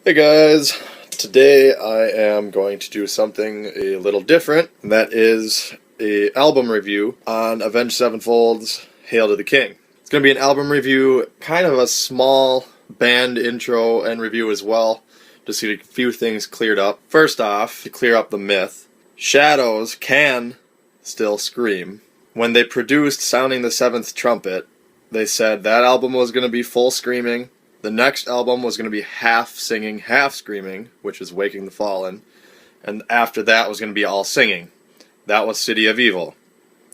Hey guys, today I am going to do something a little different, and that is a album review on Avenged Sevenfold's Hail to the King. It's going to be an album review, kind of a small band intro and review as well, just to get a few things cleared up. First off, to clear up the myth, Shadows can still scream. When they produced Sounding the Seventh Trumpet, they said that album was going to be full screaming. The next album was going to be half singing, half screaming, which is Waking the Fallen. And after that was going to be all singing. That was City of Evil.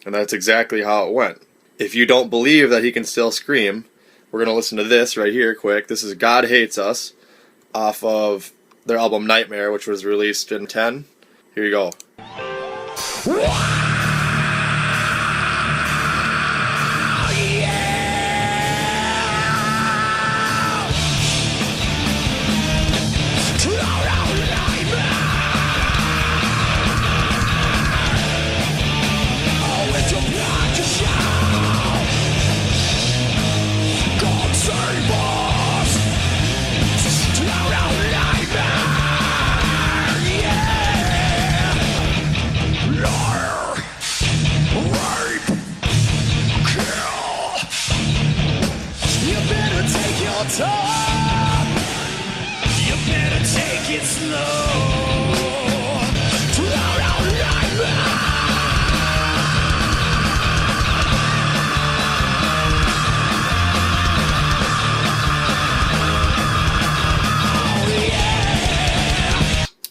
And that's exactly how it went. If you don't believe that he can still scream, we're going to listen to this right here quick. This is God Hates Us off of their album Nightmare, which was released in 10. Here you go. You better take it slow.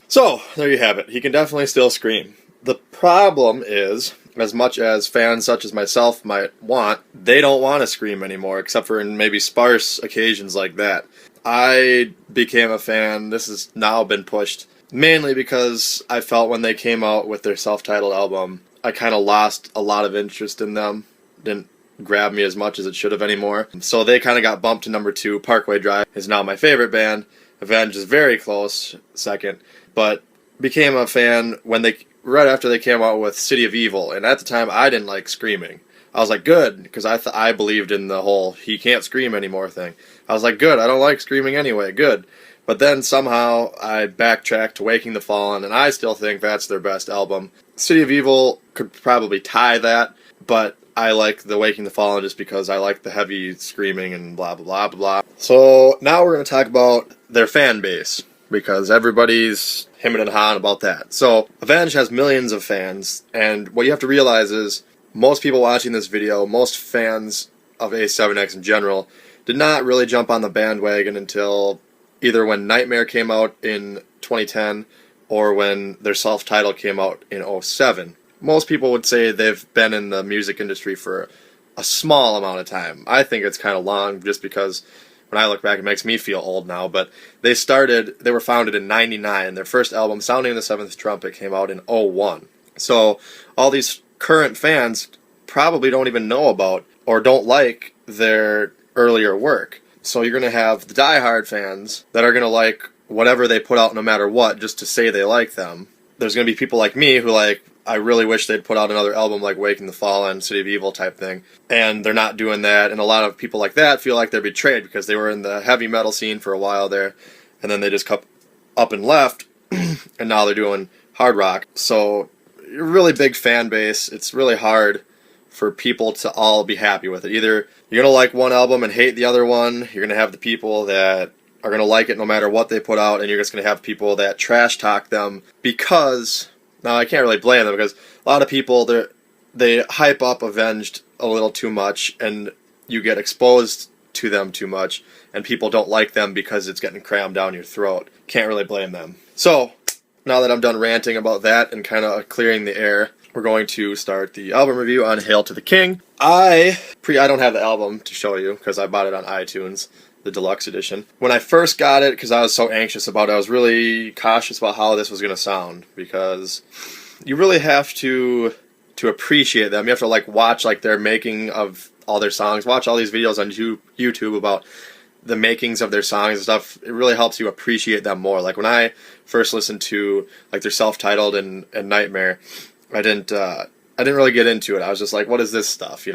So, there you have it. He can definitely still scream. The problem is, as much as fans such as myself might want, they don't want to scream anymore, except for in maybe sparse occasions like that. I became a fan, this has now been pushed, mainly because I felt when they came out with their self-titled album, I kind of lost a lot of interest in them. Didn't grab me as much as it should have anymore. So they kind of got bumped to number 2. Parkway Drive is now my favorite band. Avenged is very close, second. But became a fan when right after they came out with City of Evil, and at the time I didn't like screaming. I was like, good, because I believed in the whole he can't scream anymore thing. I was like, good, I don't like screaming anyway, good. But then somehow I backtracked to Waking the Fallen, and I still think that's their best album. City of Evil could probably tie that, but I like the Waking the Fallen just because I like the heavy screaming and blah blah blah blah. So now we're going to talk about their fan base, because everybody's hemming and hawing about that. So, Avenged has millions of fans, and what you have to realize is, most people watching this video, most fans of A7X in general, did not really jump on the bandwagon until either when Nightmare came out in 2010, or when their self-titled came out in 2007. Most people would say they've been in the music industry for a small amount of time. I think it's kind of long, just because when I look back, it makes me feel old now, but they were founded in 99. Their first album, Sounding the Seventh Trumpet, came out in 2001. So all these current fans probably don't even know about or don't like their earlier work. So you're going to have the diehard fans that are going to like whatever they put out no matter what, just to say they like them. There's going to be people like me who I really wish they'd put out another album like Waking the Fallen, City of Evil type thing. And they're not doing that, and a lot of people like that feel like they're betrayed because they were in the heavy metal scene for a while there, and then they just up and left, and now they're doing hard rock. So, a really big fan base. It's really hard for people to all be happy with it. Either you're going to like one album and hate the other one, you're going to have the people that are going to like it no matter what they put out, and you're just going to have people that trash talk them because... Now, I can't really blame them, because a lot of people, they hype up Avenged a little too much, and you get exposed to them too much, and people don't like them because it's getting crammed down your throat. Can't really blame them. So, now that I'm done ranting about that and kind of clearing the air, we're going to start the album review on Hail to the King. I don't have the album to show you, because I bought it on iTunes, the deluxe edition. When I first got it, because I was so anxious about it, I was really cautious about how this was going to sound, because you really have to appreciate them. You have to watch their making of all their songs, watch all these videos on YouTube about the makings of their songs and stuff. It really helps you appreciate them more. Like when I first listened to their self-titled and Nightmare, I didn't really get into it. I was just like, what is this stuff,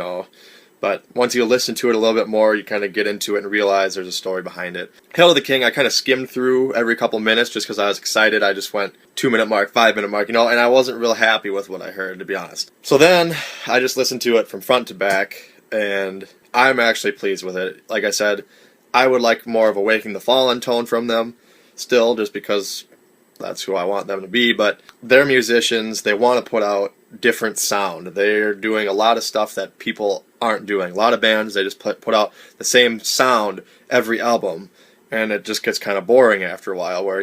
But once you listen to it a little bit more, you kind of get into it and realize there's a story behind it. Hail to the King, I kind of skimmed through every couple minutes just because I was excited. I just went 2-minute mark, 5-minute mark, and I wasn't real happy with what I heard, to be honest. So then I just listened to it from front to back, and I'm actually pleased with it. Like I said, I would like more of a Waking the Fallen tone from them still, just because that's who I want them to be. But they're musicians. They want to put out different sound. They're doing a lot of stuff that people aren't doing. A lot of bands, they just put out the same sound every album, and it just gets kind of boring after a while, where,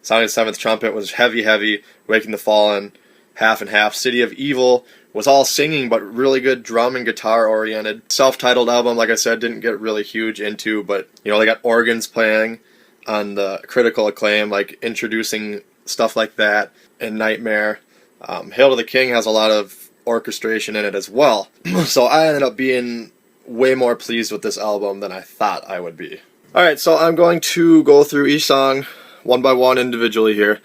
Sound of the Seventh Trumpet was heavy, Waking the Fallen, half and half. City of Evil was all singing, but really good drum and guitar oriented. Self-titled album, like I said, didn't get really huge into, but, they got organs playing on the critical acclaim, like introducing stuff like that in Nightmare. Hail to the King has a lot of orchestration in it as well. So I ended up being way more pleased with this album than I thought I would be. Alright, so I'm going to go through each song one by one individually here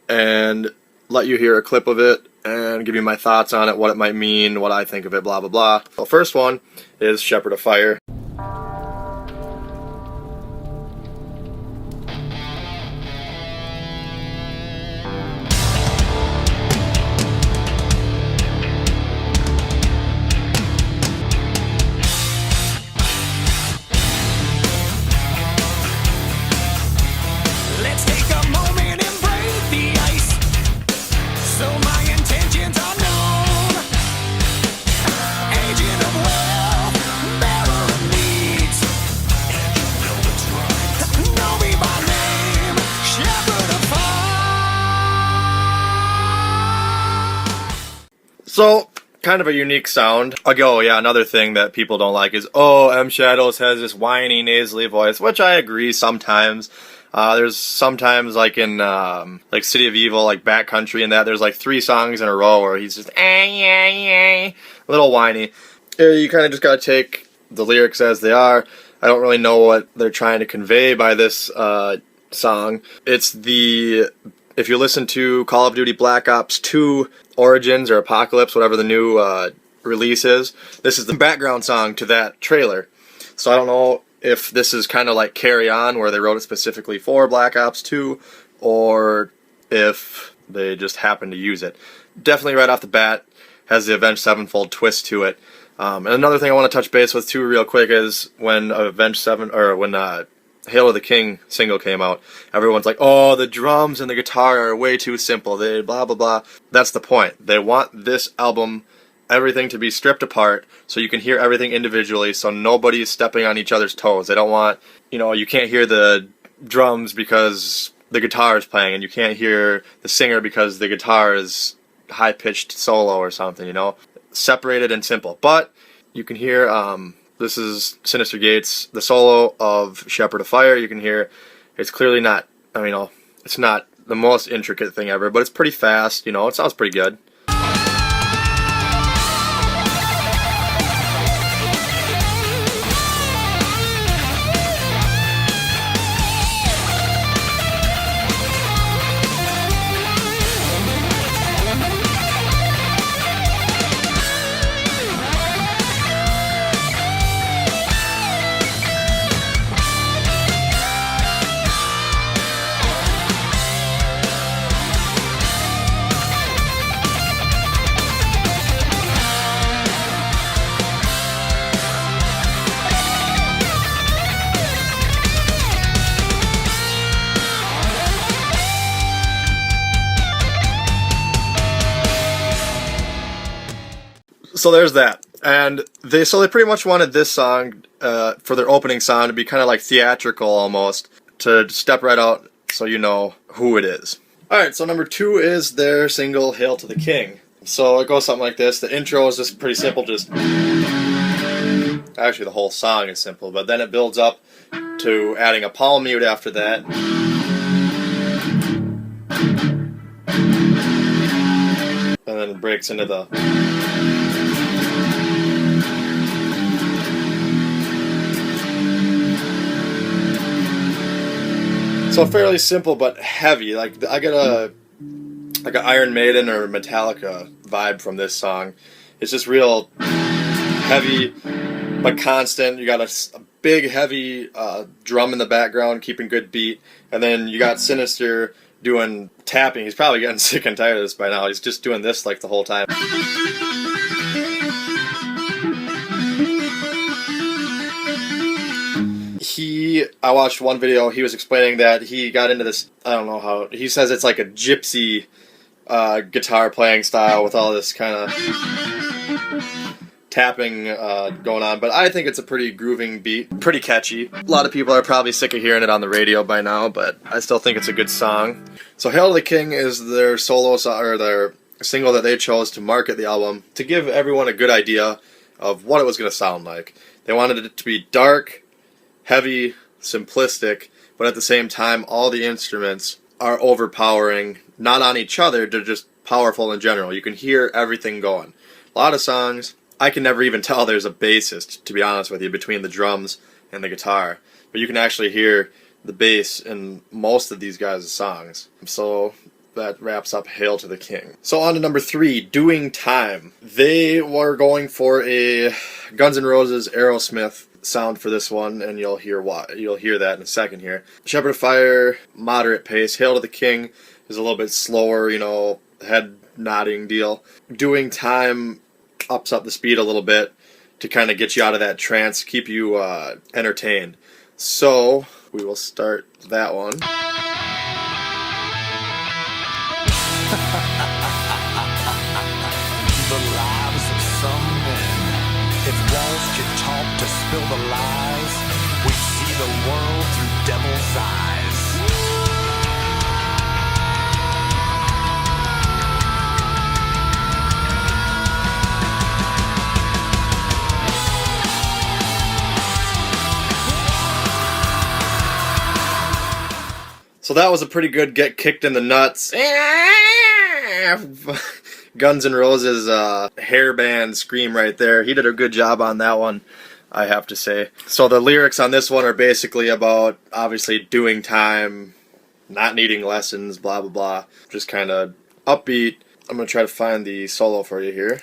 and let you hear a clip of it and give you my thoughts on it, what it might mean, what I think of it, blah blah blah. The first one is Shepherd of Fire. Let's take a moment and break the ice, so my intentions are known. Agent of wealth, bearer of needs, and you know it's right. Know me by name, Shepherd of Fire. So, kind of a unique sound. Another thing that people don't like is, M. Shadows has this whiny, nasally voice, which I agree sometimes. There's sometimes, like in like City of Evil, like Backcountry, and that there's like 3 songs in a row where he's just a little whiny. You kind of just gotta take the lyrics as they are. I don't really know what they're trying to convey by this song. It's if you listen to Call of Duty Black Ops 2 Origins or Apocalypse, whatever the new release is, this is the background song to that trailer. So I don't know if this is kind of like Carry On, where they wrote it specifically for Black Ops 2, or if they just happened to use it. Definitely right off the bat has the Avenged Sevenfold twist to it. And another thing I want to touch base with too real quick is when Hail to the King single came out, everyone's like, the drums and the guitar are way too simple, they blah blah blah. That's the point. They want this album, everything to be stripped apart so you can hear everything individually, so nobody's stepping on each other's toes. They don't want, you can't hear the drums because the guitar is playing, and you can't hear the singer because the guitar is high-pitched solo or something, Separated and simple. But you can hear, this is Sinister Gates, the solo of Shepherd of Fire. You can hear it's clearly not, it's not the most intricate thing ever, but it's pretty fast, it sounds pretty good. So there's that. And they pretty much wanted this song for their opening song to be kind of like theatrical almost, to step right out so you know who it is. Alright, so number 2 is their single, Hail to the King. So it goes something like this. The intro is just pretty simple, actually the whole song is simple, but then it builds up to adding a palm mute after that. And then it breaks into the... So fairly simple but heavy. Like I get an Iron Maiden or Metallica vibe from this song. It's just real heavy, but constant. You got a big, heavy drum in the background, keeping good beat, and then you got Sinister doing tapping. He's probably getting sick and tired of this by now. He's just doing this like the whole time. I watched one video, he was explaining that he got into this, I don't know how, he says it's like a gypsy guitar playing style with all this kind of tapping going on, but I think it's a pretty grooving beat, pretty catchy. A lot of people are probably sick of hearing it on the radio by now, but I still think it's a good song. So Hail to the King is their solo song, or their single that they chose to market the album, to give everyone a good idea of what it was going to sound like. They wanted it to be dark, heavy, simplistic, but at the same time all the instruments are overpowering, not on each other, they're just powerful in general. You can hear everything going. A lot of songs, I can never even tell there's a bassist, to be honest with you, between the drums and the guitar, but you can actually hear the bass in most of these guys' songs. So that wraps up Hail to the King. So on to number 3, Doing Time. They were going for a Guns N' Roses Aerosmith sound for this one, and you'll hear why. You'll hear that in a second here. Shepherd of Fire, moderate pace. Hail to the King is a little bit slower, you know, head nodding deal. Doing Time ups up the speed a little bit to kind of get you out of that trance, keep you entertained. So we will start that one. The lives of some men. If walls could talk to spill the lies, we'd see the world through devil's eyes. So that was a pretty good get kicked in the nuts. Guns N' Roses hair band scream right there. He did a good job on that one, I have to say. So the lyrics on this one are basically about, obviously, doing time, not needing lessons, blah, blah, blah. Just kind of upbeat. I'm going to try to find the solo for you here.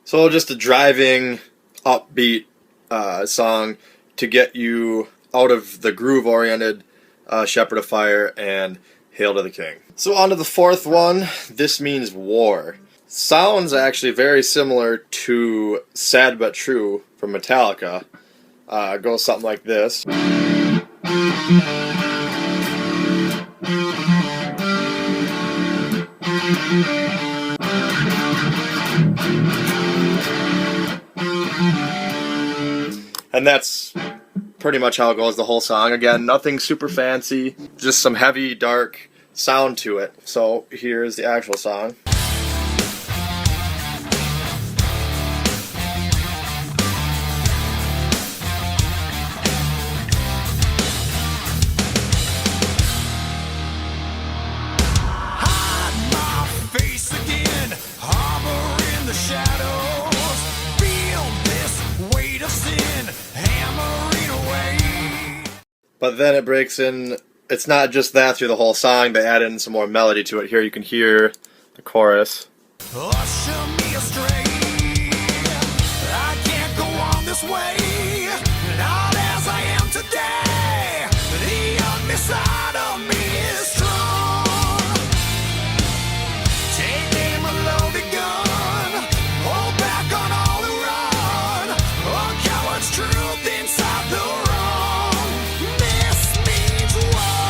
So just a driving, upbeat song to get you out of the groove-oriented Shepherd of Fire and Hail to the King. So on to the 4th one, This Means War. Sounds actually very similar to Sad But True from Metallica. It goes something like this. And that's pretty much how it goes the whole song. Again, nothing super fancy, just some heavy, dark sound to it. So here's the actual song. Hide my face again, harbor in the shadows. Feel this weight of sin hammering away. But then it breaks in, it's not just that through the whole song, they add in some more melody to it. Here you can hear the chorus. Usher me astray. I can't go on this way, not as I am today. The ugly side of me is strong. Take aim a loaded gun, hold back on all who run. A coward's truth inside the wrong. This means war.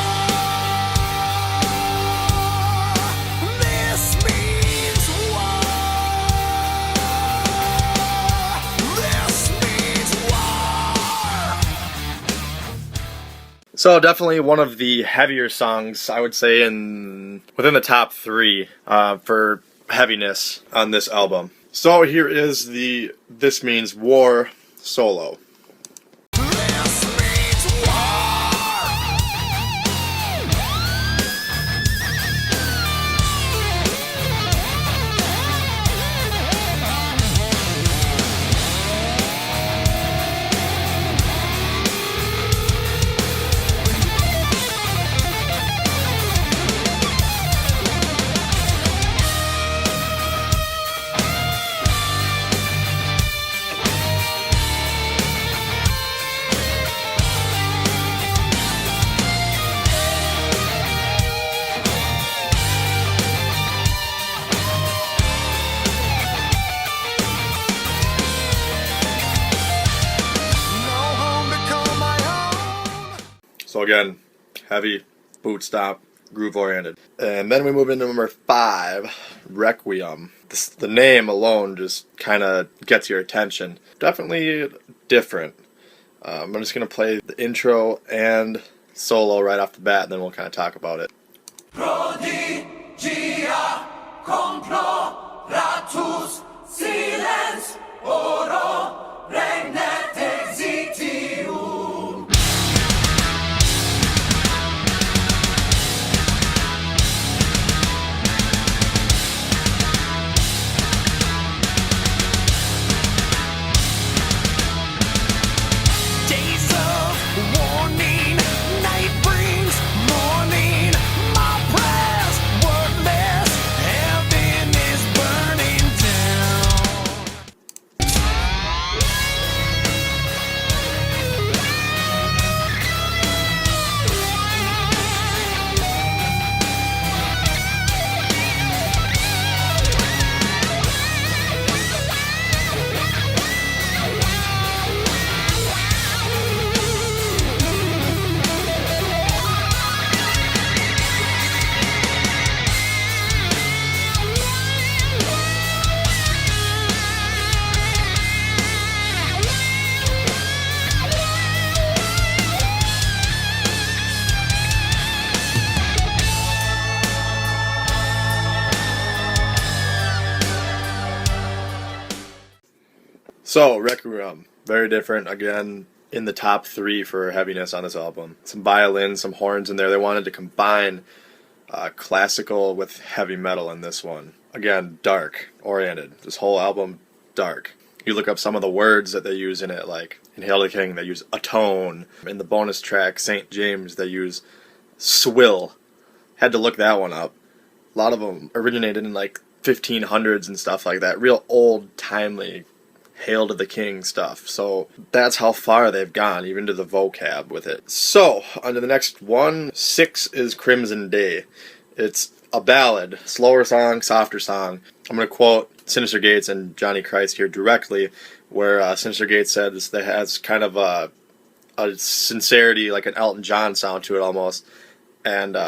This means war. This means war. So definitely one of the heavier songs, I would say, within the top 3 for heaviness on this album. So here is the This Means War solo. This means war. So again, heavy, boot stomp, groove oriented. And then we move into number 5, Requiem. The name alone just kind of gets your attention. Definitely different. I'm just going to play the intro and solo right off the bat, and then we'll kind of talk about it. Prodigia comploratus silens oro regnet exitium. Days of warning, night brings morning. My prayers worthless, heaven is burning down. So, Requiem, very different, again, in the top 3 for heaviness on this album. Some violins, some horns in there. They wanted to combine classical with heavy metal in this one. Again, dark oriented. This whole album, dark. You look up some of the words that they use in it, like in Hail the King, they use atone. In the bonus track, St. James, they use swill. Had to look that one up. A lot of them originated in like 1500s and stuff like that. Real old, timely Hail to the King stuff. So that's how far they've gone, even to the vocab with it. So, on to the next one. 6 is Crimson Day. It's a ballad, slower song, softer song. I'm going to quote Sinister Gates and Johnny Christ here directly, where Sinister Gates says that it has kind of a sincerity, like an Elton John sound to it almost. And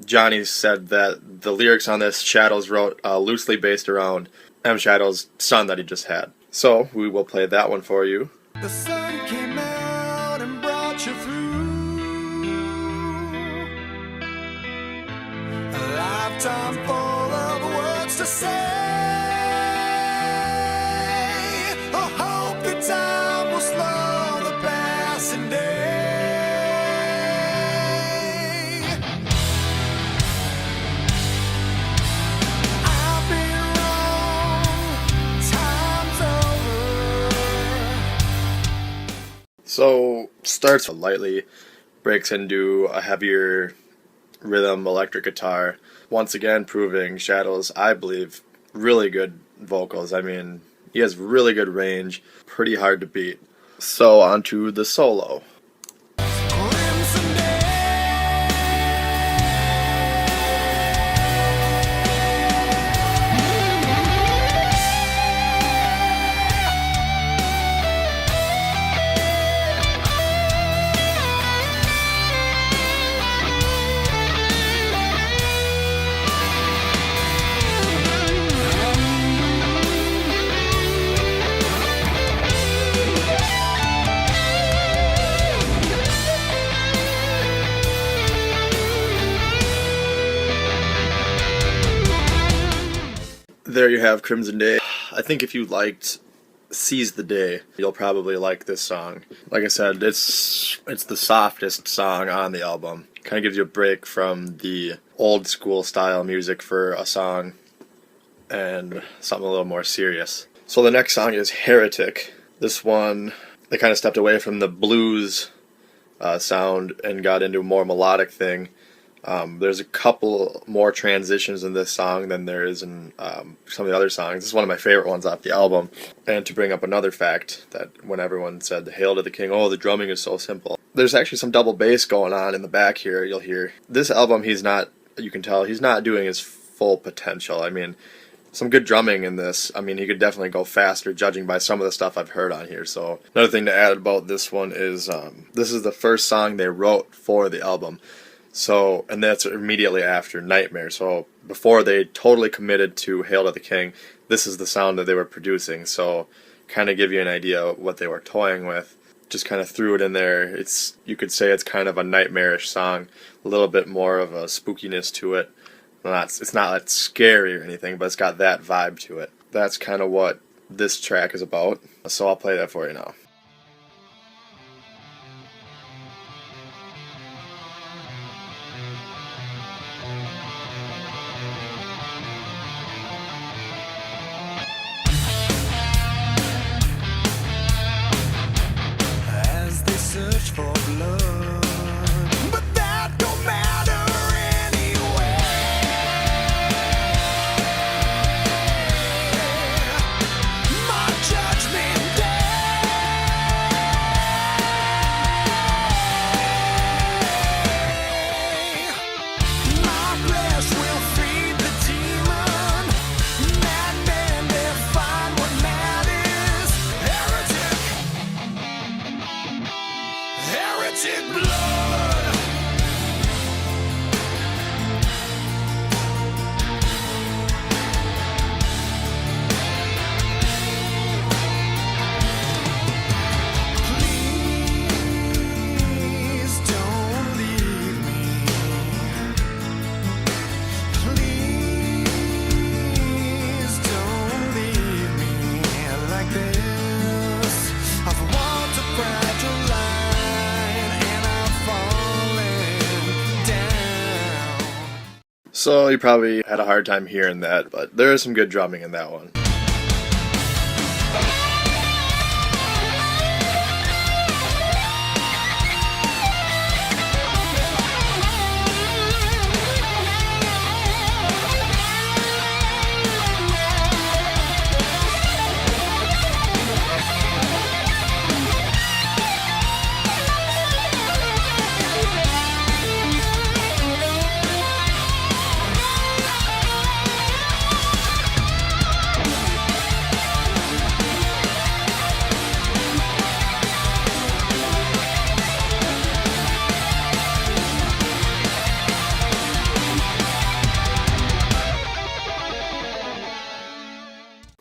Johnny said that the lyrics on this, Shadows wrote loosely based around M. Shadow's son that he just had. So, we will play that one for you. The sun came out and brought you through a lifetime full of words to say. I hope the time will slow the passing day. I've been wrong, time's over. So, starts lightly, breaks into a heavier rhythm, electric guitar. Once again, proving Shadow's, I believe, really good vocals. I mean, he has really good range, pretty hard to beat. So, on to the solo. Crimson Day. There you have Crimson Day. I think if you liked Seize the Day, you'll probably like this song. Like I said, it's the softest song on the album. Kind of gives you a break from the old school style music for a song and something a little more serious. So the next song is Heretic. This one, they kind of stepped away from the blues sound and got into a more melodic thing. There's a couple more transitions in this song than there is in some of the other songs. This is one of my favorite ones off the album. And to bring up another fact, that when everyone said Hail to the King, oh, the drumming is so simple. There's actually some double bass going on in the back here, you'll hear. This album, you can tell, he's not doing his full potential. I mean, some good drumming in this. I mean, he could definitely go faster, judging by some of the stuff I've heard on here. So another thing to add about this one is this is the first song they wrote for the album. So, and that's immediately after Nightmare. So before they totally committed to Hail to the King, this is the sound that they were producing. So kind of give you an idea of what they were toying with. Just kind of threw it in there. You could say it's kind of a nightmarish song, a little bit more of a spookiness to it. It's not like scary or anything, but it's got that vibe to it. That's kind of what this track is about. So I'll play that for you now. Search for blood, but that don't matter anyway. My judgment day, my flesh will feed the demon. Madmen define what matters. Heretic blood. Please don't leave me. Please don't leave me like this. I've walked a fragile line and I've fallen down. So you probably had a hard time hearing that, but there is some good drumming in that one.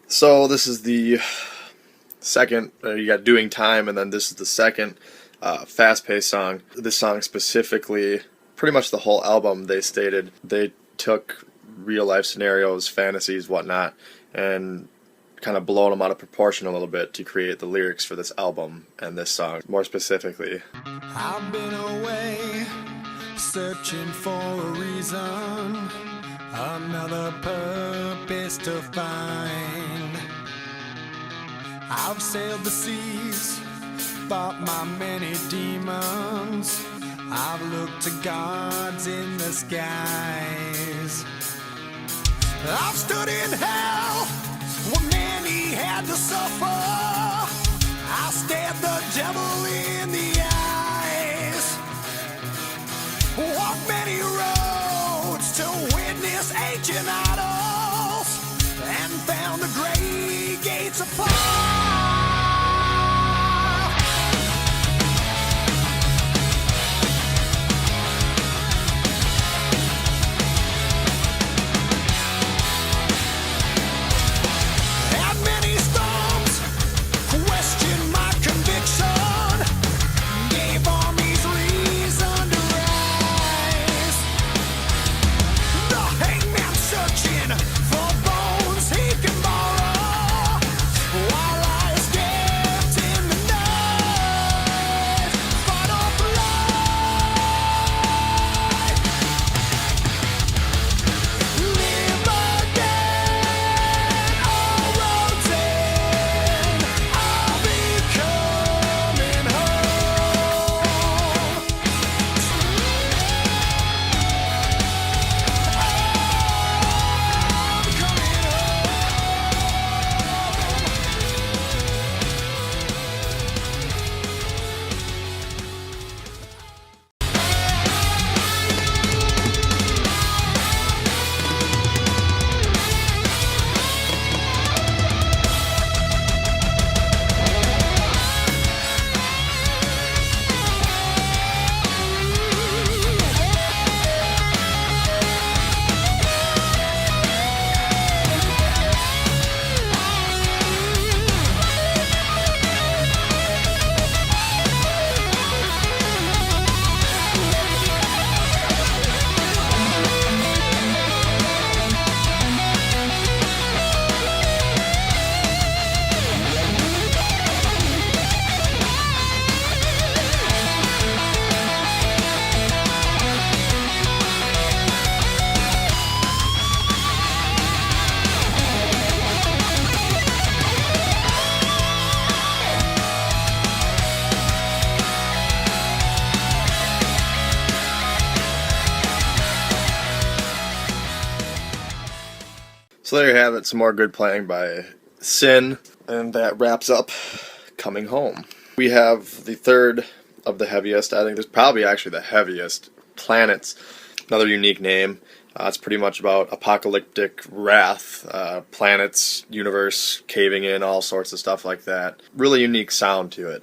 So this is the second, you got Doing Time, and then this is the second fast-paced song. This song specifically, pretty much the whole album, they stated they took real-life scenarios, fantasies, whatnot, and kind of blown them out of proportion a little bit to create the lyrics for this album and this song, more specifically. I've been away, searching for a reason, another purpose to find. I've sailed the seas, fought my many demons. I've looked to gods in the skies. I've stood in hell where many had to suffer. I stared the devil in the eyes. Walked many roads to witness ancient idols and found the great gates of fire. Searching for bones he can borrow. So there you have it, some more good playing by Sin, and that wraps up Coming Home. We have the third of the heaviest, I think this is probably actually the heaviest, Planets, another unique name. It's pretty much about apocalyptic wrath, planets, universe caving in, all sorts of stuff like that. Really unique sound to it.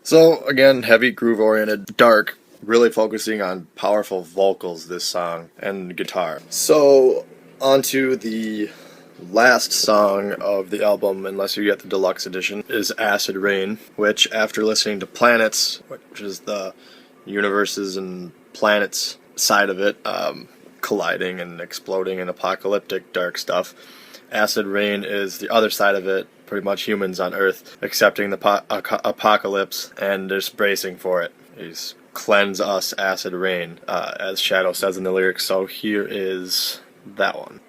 So again, heavy, groove-oriented, dark, really focusing on powerful vocals this song, and guitar. So onto the last song of the album, unless you get the deluxe edition, is Acid Rain, which after listening to Planets, which is the universes and planets side of it, colliding and exploding and apocalyptic dark stuff, Acid Rain is the other side of it, pretty much humans on Earth accepting the apocalypse and just bracing for it. He's cleanse us, acid rain, as Shadow says in the lyrics. So here is that one.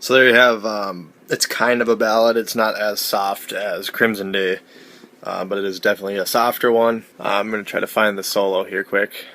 So there you have, it's kind of a ballad. It's not as soft as Crimson Day, but it is definitely a softer one. I'm going to try to find the solo here quick.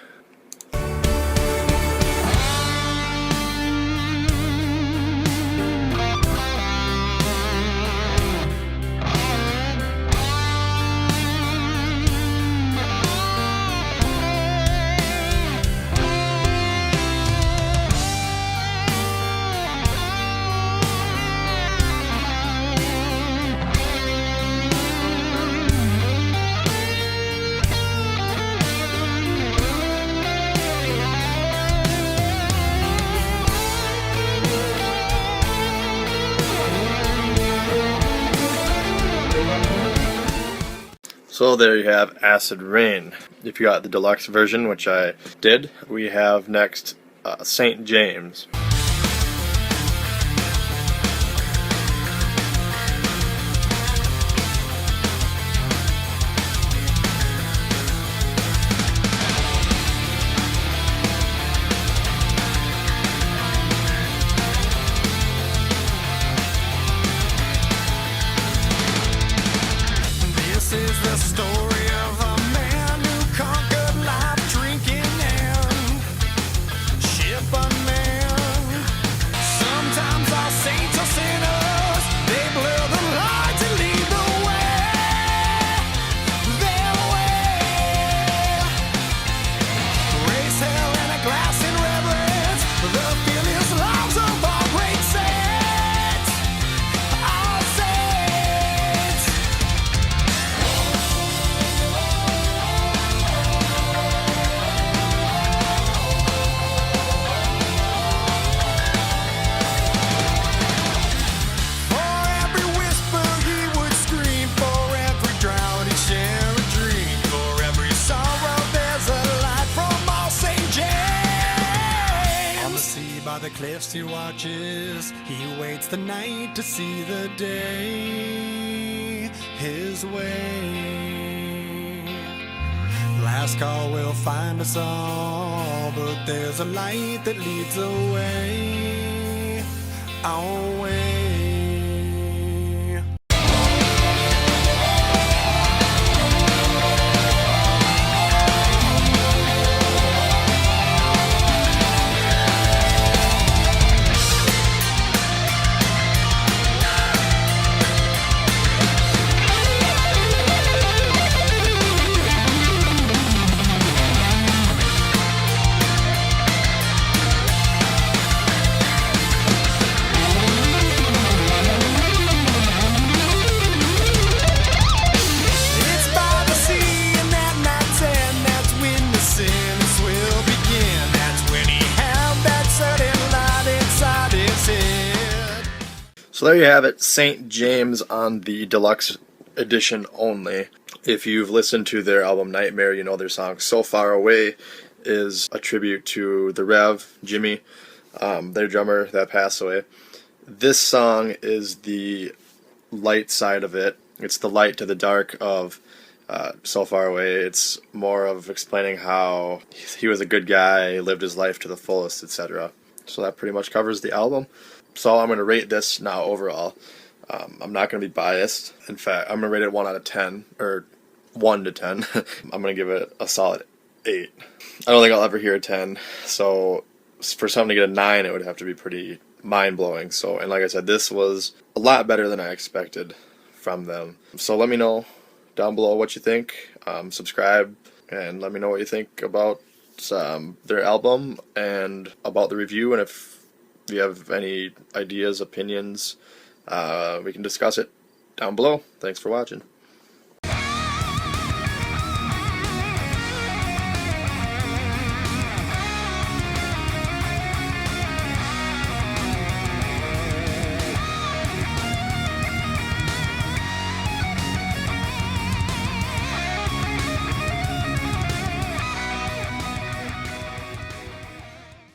So there you have Acid Rain. If you got the deluxe version, which I did, we have next St. James. This is the story of a man who conquered life drinking and ship unmanned. Sometimes our saints are sinners, they blur the light to lead the way, their way. Raise hell and a glass in reverence, the fearless lives of our great saints, our saints. For every whisper he would scream, for every drown he'd share a dream, for every sorrow there's a light from all St. James. On the sea by the cliffs he watches, he waits the night to see the day his way. Last call will find us all, but there's a light that leads the way, our way. It's by the sea, and that night's end, that's when the sins will begin. That's when he had that certain light inside his head. So there you have it, St. James on the deluxe edition only. If you've listened to their album Nightmare, you know their song So Far Away is a tribute to the Rev, Jimmy, their drummer that passed away. This song is the light side of it. It's the light to the dark of So Far Away. It's more of explaining how he was a good guy, lived his life to the fullest, etc. So that pretty much covers the album. So I'm going to rate this now overall. I'm not going to be biased. In fact, I'm going to rate it 1 out of 10, or 1 to 10. I'm going to give it a solid 8. I don't think I'll ever hear a 10. So for something to get a 9, it would have to be pretty mind-blowing. So, and like I said, this was a lot better than I expected from them. So let me know down below what you think. Subscribe and let me know what you think about their album and about the review. And if you have any ideas, opinions, we can discuss it down below. Thanks for watching.